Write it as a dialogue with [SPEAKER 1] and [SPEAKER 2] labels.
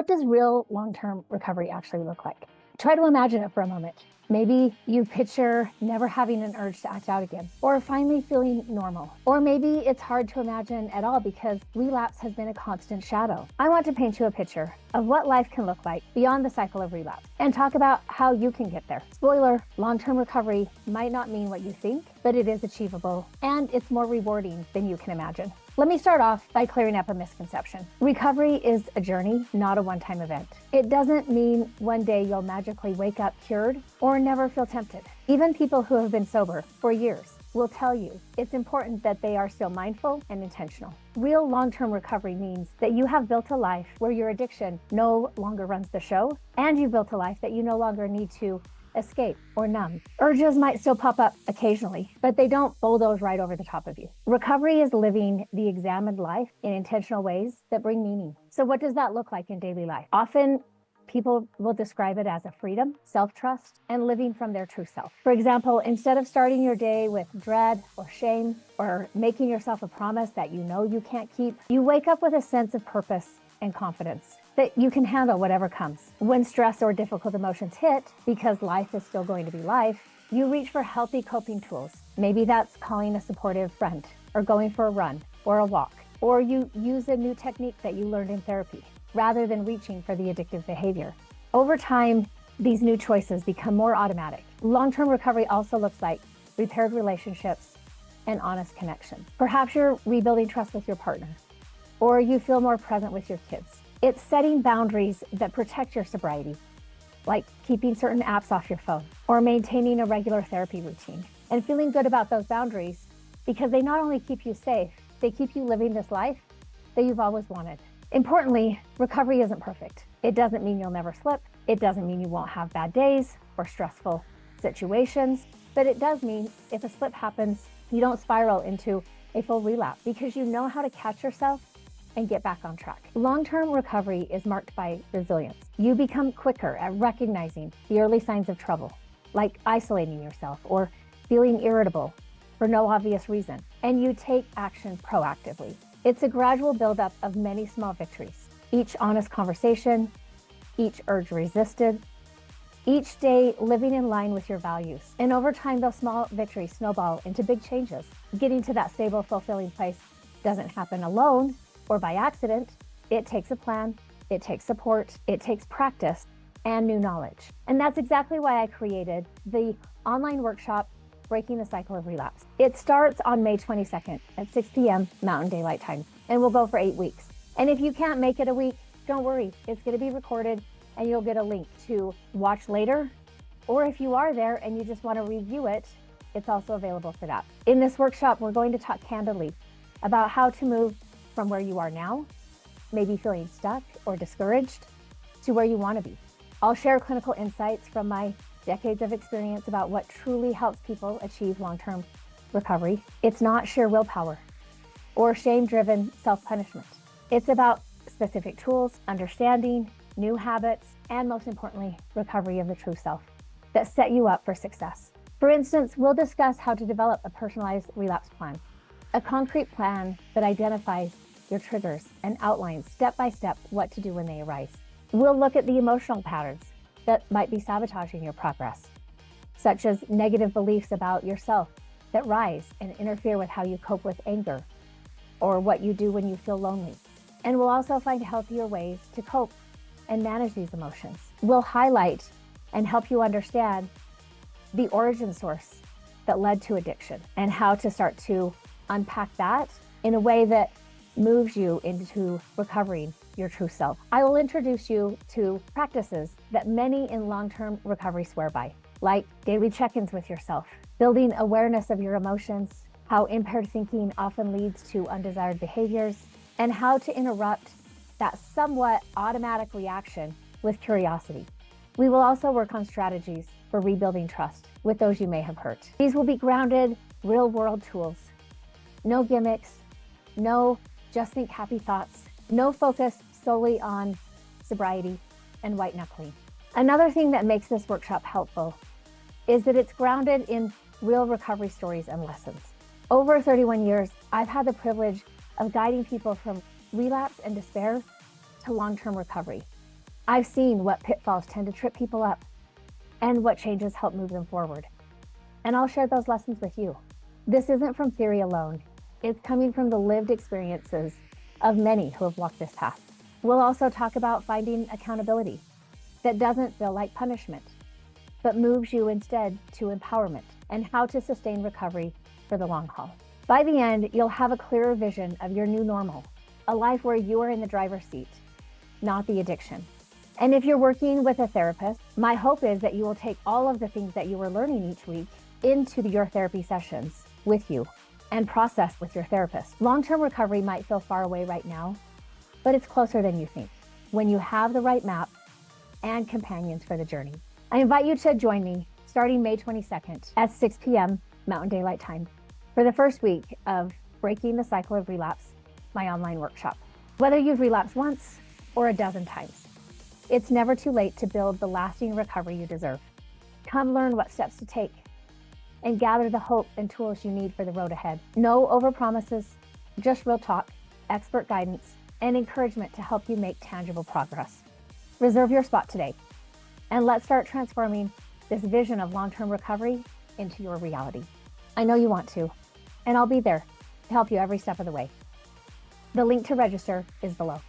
[SPEAKER 1] What does real long-term recovery actually look like? Try to imagine it for a moment. Maybe you picture never having an urge to act out again, or finally feeling normal. Or maybe it's hard to imagine at all because relapse has been a constant shadow. I want to paint you a picture of what life can look like beyond the cycle of relapse and talk about how you can get there. Spoiler, long-term recovery might not mean what you think, but it is achievable and it's more rewarding than you can imagine. Let me start off by clearing up a misconception. Recovery is a journey, not a one-time event. It doesn't mean one day you'll magically wake up cured or never feel tempted. Even people who have been sober for years will tell you it's important that they are still mindful and intentional. Real long-term recovery means that you have built a life where your addiction no longer runs the show, and you've built a life that you no longer need to escape or numb. Urges might still pop up occasionally, but they don't bulldoze right over the top of you. Recovery is living the examined life in intentional ways that bring meaning. So what does that look like in daily life? Often people will describe it as a freedom, self-trust, and living from their true self. For example, instead of starting your day with dread or shame or making yourself a promise that you know you can't keep, you wake up with a sense of purpose and confidence that you can handle whatever comes. When stress or difficult emotions hit, because life is still going to be life, you reach for healthy coping tools. Maybe that's calling a supportive friend, or going for a run, or a walk, or you use a new technique that you learned in therapy, rather than reaching for the addictive behavior. Over time, these new choices become more automatic. Long-term recovery also looks like repaired relationships and honest connections. Perhaps you're rebuilding trust with your partner, or you feel more present with your kids. It's setting boundaries that protect your sobriety, like keeping certain apps off your phone or maintaining a regular therapy routine, and feeling good about those boundaries because they not only keep you safe, they keep you living this life that you've always wanted. Importantly, recovery isn't perfect. It doesn't mean you'll never slip. It doesn't mean you won't have bad days or stressful situations, but it does mean if a slip happens, you don't spiral into a full relapse because you know how to catch yourself and get back on track. Long-term recovery is marked by resilience. You become quicker at recognizing the early signs of trouble, like isolating yourself or feeling irritable for no obvious reason, and you take action proactively. It's a gradual buildup of many small victories. Each honest conversation, each urge resisted, each day living in line with your values. And over time, those small victories snowball into big changes. Getting to that stable, fulfilling place doesn't happen alone or by accident. It takes a plan, it takes support, it takes practice and new knowledge. And that's exactly why I created the online workshop, Breaking the Cycle of Relapse. It starts on May 22nd at 6 p.m. Mountain Daylight Time, and will go for 8 weeks. And if you can't make it a week, don't worry, it's gonna be recorded and you'll get a link to watch later. Or if you are there and you just wanna review it, it's also available for that. In this workshop, we're going to talk candidly about how to move from where you are now, maybe feeling stuck or discouraged, to where you want to be. I'll share clinical insights from my decades of experience about what truly helps people achieve long-term recovery. It's not sheer willpower or shame-driven self-punishment. It's about specific tools, understanding, new habits, and most importantly, recovery of the true self that set you up for success. For instance, we'll discuss how to develop a personalized relapse plan, a concrete plan that identifies your triggers and outlines step-by-step what to do when they arise. We'll look at the emotional patterns that might be sabotaging your progress, such as negative beliefs about yourself that rise and interfere with how you cope with anger or what you do when you feel lonely. And we'll also find healthier ways to cope and manage these emotions. We'll highlight and help you understand the origin source that led to addiction and how to start to unpack that in a way that moves you into recovering your true self. I will introduce you to practices that many in long-term recovery swear by, like daily check-ins with yourself, building awareness of your emotions, how impaired thinking often leads to undesired behaviors, and how to interrupt that somewhat automatic reaction with curiosity. We will also work on strategies for rebuilding trust with those you may have hurt. These will be grounded, real-world tools. No gimmicks, no just think happy thoughts, no focus solely on sobriety and white knuckling. Another thing that makes this workshop helpful is that it's grounded in real recovery stories and lessons. Over 31 years, I've had the privilege of guiding people from relapse and despair to long-term recovery. I've seen what pitfalls tend to trip people up and what changes help move them forward. And I'll share those lessons with you. This isn't from theory alone. It's coming from the lived experiences of many who have walked this path. We'll also talk about finding accountability that doesn't feel like punishment, but moves you instead to empowerment, and how to sustain recovery for the long haul. By the end, you'll have a clearer vision of your new normal, a life where you are in the driver's seat, not the addiction. And if you're working with a therapist, my hope is that you will take all of the things that you were learning each week into your therapy sessions with you and process with your therapist. Long-term recovery might feel far away right now, but it's closer than you think when you have the right map and companions for the journey. I invite you to join me starting May 22nd at 6 p.m. Mountain Daylight Time for the first week of Breaking the Cycle of Relapse, my online workshop. Whether you've relapsed once or a dozen times, it's never too late to build the lasting recovery you deserve. Come learn what steps to take and gather the hope and tools you need for the road ahead. No overpromises, just real talk, expert guidance, and encouragement to help you make tangible progress. Reserve your spot today, and let's start transforming this vision of long-term recovery into your reality. I know you want to, and I'll be there to help you every step of the way. The link to register is below.